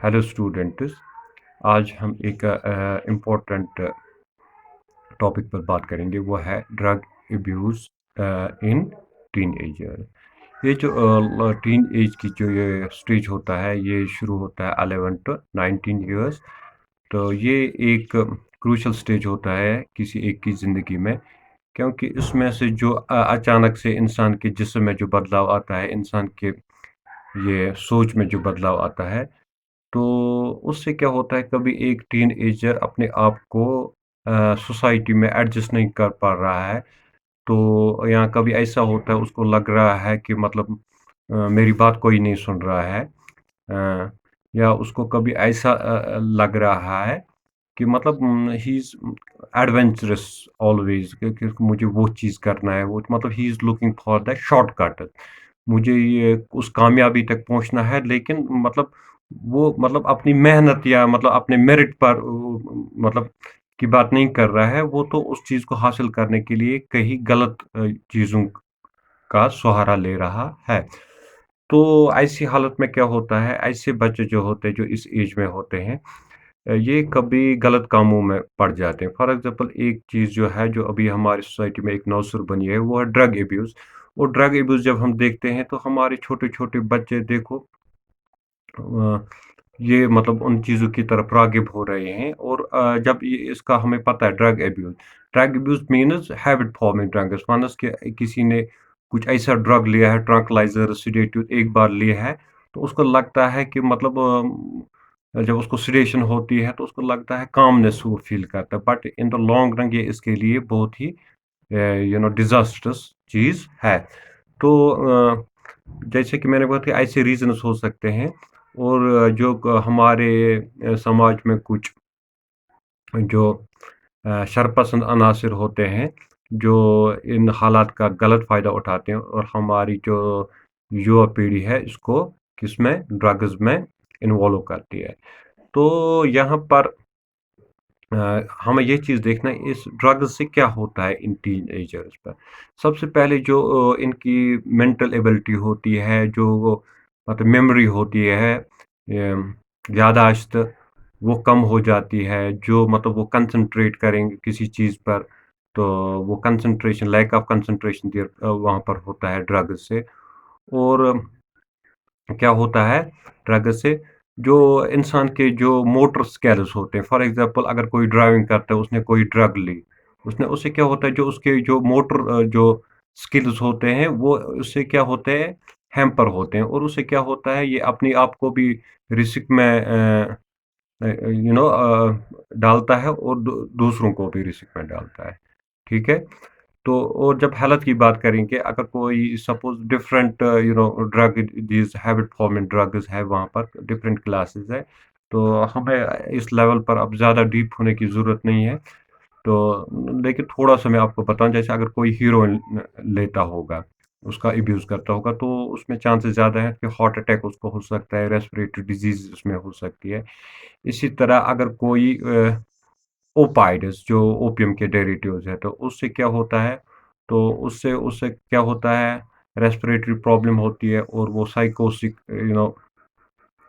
Hello students. आज हम एक इम्पोर्टेंट टॉपिक पर बात करेंगे, वो है ड्रग एब्यूज़ इन टीनेजर। ये जो टीन एज की जो ये स्टेज होता है, ये शुरू होता है 11 टू 19 ईयर्स। तो ये एक क्रूशल स्टेज होता है किसी एक की ज़िंदगी में, क्योंकि इसमें से जो अचानक से इंसान के जिस्म में जो बदलाव आता है, इंसान के ये सोच में जो बदलाव आता है, तो उससे क्या होता है, कभी एक टीनएजर अपने आप को सोसाइटी में एडजस्ट नहीं कर पा रहा है। तो या कभी ऐसा होता है, उसको लग रहा है कि मतलब मेरी बात कोई नहीं सुन रहा है। या उसको कभी ऐसा लग रहा है कि मतलब ही इज़ एडवेंचरस ऑलवेज़, कि मुझे वो चीज़ करना है, वो मतलब he is looking for the shortcut. मुझे ये उस कामयाबी तक पहुँचना है, लेकिन मतलब वो मतलब अपनी मेहनत या मतलब अपने मेरिट पर मतलब की बात नहीं कर रहा है, वो तो उस चीज़ को हासिल करने के लिए कहीं गलत चीज़ों का सहारा ले रहा है। तो ऐसी हालत में क्या होता है, ऐसे बच्चे जो होते हैं, जो इस एज में होते हैं, ये कभी गलत कामों में पड़ जाते हैं। फॉर एग्ज़ाम्पल एक चीज़ जो है, जो अभी हमारी सोसाइटी में एक नौसर बनी है, वो है ड्रग एब्यूज़। और ड्रग एब्यूज़ जब हम देखते हैं, तो हमारे छोटे-छोटे बच्चे देखो अ, ये मतलब उन चीज़ों की तरफ राग़िब हो रहे हैं। और जब ये इसका हमें पता है drug abuse means habit forming drugs means कि किसी ने कुछ ऐसा ड्रग लिया है, ट्रैंक्विलाइज़र, सेडेटिव एक बार लिया है, तो उसको लगता है कि मतलब जब उसको सेडेशन होती है, तो उसको लगता है कामनेस वो फ़ील करता है। But in the long run ये इसके लिए बहुत ही डिज़ास्ट्रस चीज़ है। तो जैसे कि मैंने बताया, ऐसे रीज़न्स हो सकते हैं। और जो हमारे समाज में कुछ जो शरपसंद अनासिर होते हैं, जो इन हालात का गलत फ़ायदा उठाते हैं और हमारी जो युवा पीढ़ी है, इसको किसमें ड्रग्स में इन्वॉल्व करती है। तो यहाँ पर हमें ये चीज़ देखना है, इस ड्रग्स से क्या होता है इन टीनेजर्स पर। सबसे पहले जो इनकी मेंटल एबिलिटी होती है, जो वो मतलब मेमोरी होती है, याददाश्त, वो कम हो जाती है। जो मतलब वो कंसंट्रेट करेंगे किसी चीज़ पर, तो वो concentration, lack of concentration there वहाँ पर होता है ड्रग्स से। और क्या होता है ड्रग से, जो इंसान के जो मोटर स्किल्स होते हैं, फॉर एग्जांपल अगर कोई ड्राइविंग करता है, उसने कोई ड्रग ली, उसने उससे क्या होता है, जो उसके जो मोटर जो स्किल्स होते हैं, वो उससे क्या होते हैं, हैम्पर होते हैं। और उससे क्या होता है, ये अपने आप को भी रिस्क में डालता है, और दूसरों को भी रिस्क में डालता है। ठीक है। तो और जब हेल्थ की बात करेंगे, अगर कोई suppose different drug, these habit forming drugs है, वहाँ पर डिफरेंट क्लासेस है। तो हमें इस लेवल पर अब ज़्यादा डीप होने की ज़रूरत नहीं है। तो लेकिन थोड़ा-सा मैं आपको बताऊँ, जैसे अगर कोई हेरोइन लेता होगा, उसका अब्यूज़ करता होगा, तो उसमें चांसेस ज़्यादा है कि हार्ट अटैक उसको हो सकता है, रेस्पिरेटरी डिज़ीज़ उसमें हो सकती है। इसी तरह अगर कोई ओपाइड्स, जो ओपियम के डेरिवेटिव्स हैं, तो उससे क्या होता है, तो उससे उससे क्या होता है, रेस्पिरेटरी प्रॉब्लम होती है, और वो साइकोसिक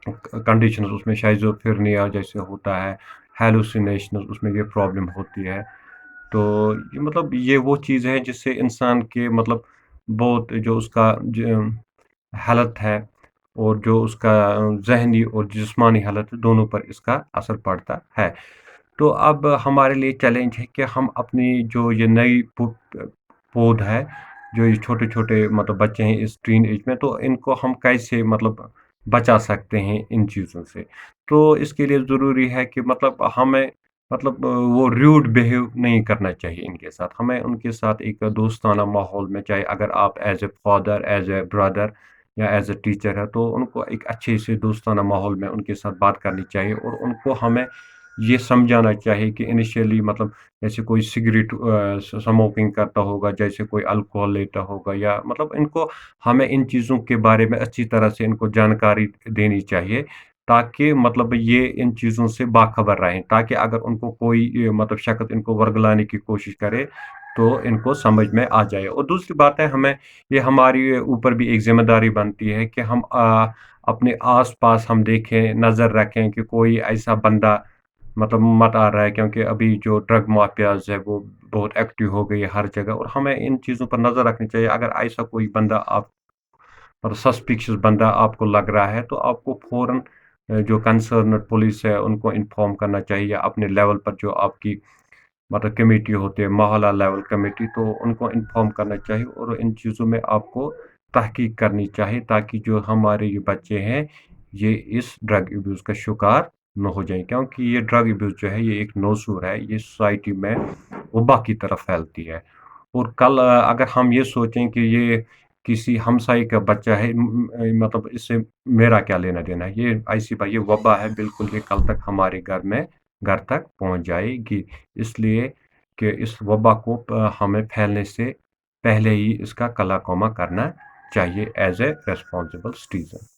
कंडीशंस उसमें, शाइज़ोफ्रेनिया जैसे होता है, हैलुसिनेशंस, उसमें ये प्रॉब्लम होती है। तो ये मतलब ये वो चीज़ है जिससे इंसान के मतलब बहुत जो उसका हालत है, और जो उसका ज़हनी और जिस्मानी हालत है, दोनों पर इसका असर पड़ता है। तो अब हमारे लिए चैलेंज है कि हम अपनी जो ये नई पौध है, जो ये छोटे-छोटे मतलब बच्चे हैं इस टीन एज में, तो इनको हम कैसे मतलब बचा सकते हैं इन चीज़ों से। तो इसके लिए ज़रूरी है कि मतलब हमें मतलब वो र्यूड बिहेव नहीं करना चाहिए इनके साथ। हमें उनके साथ एक दोस्ताना माहौल में, चाहे अगर आप as a father, as a brother या एज़ अ टीचर है, तो उनको एक अच्छे से दोस्ताना माहौल में उनके साथ बात करनी चाहिए। और उनको हमें ये समझाना चाहिए कि इनिशियली मतलब जैसे कोई सिगरेट स्मोकिंग करता होगा, जैसे कोई अल्कोहल लेता होगा, या मतलब इनको हमें इन चीज़ों के बारे में अच्छी तरह से इनको जानकारी देनी चाहिए, ताकि मतलब ये इन चीज़ों से बाखबर रहें, ताकि अगर उनको कोई मतलब शख़्स इनको वर्गलाने की कोशिश करे, تو ان کو سمجھ میں آ جائے۔ اور دوسری بات ہے یہ ہماری اوپر بھی ایک ذمہ داری بنتی ہے کہ ہم اپنے آس پاس ہم دیکھیں، نظر رکھیں کہ کوئی ایسا بندہ مطلب مت آ رہا ہے، کیونکہ ابھی جو ڈرگ مافیاز ہے وہ بہت ایکٹیو ہو گئی ہے ہر جگہ، اور ہمیں ان چیزوں پر نظر رکھنی چاہیے۔ اگر ایسا کوئی بندہ مطلب سسپیکشس بندہ آپ کو لگ رہا ہے تو آپ کو فوراً جو کنسرنڈ پولیس ہے ان کو انفارم کرنا چاہیے، یا اپنے لیول پر جو آپ کی مطلب کمیٹی ہوتی ہے، محلہ لیول کمیٹی، تو ان کو انفارم کرنا چاہیے، اور ان چیزوں میں آپ کو تحقیق کرنی چاہیے تاکہ جو ہمارے یہ بچے ہیں یہ اس ڈرگ ایبیوز کا شکار نہ ہو جائیں، کیونکہ یہ ڈرگ ایبیوز جو ہے یہ ایک نوسور ہے، یہ سوسائٹی میں وبا کی طرف پھیلتی ہے۔ اور کل اگر ہم یہ سوچیں کہ یہ کسی ہمسائے کا بچہ ہے، مطلب اس سے میرا کیا لینا دینا ہے، یہ ایسی بات، یہ وبا ہے بالکل، یہ کل تک ہمارے گھر تک پہنچ جائے گی۔ اس لیے کہ اس وبا کو ہمیں پھیلنے سے پہلے ہی اس کا قلع قمع کرنا چاہیے ایز اے ریسپانسبل سٹیزن۔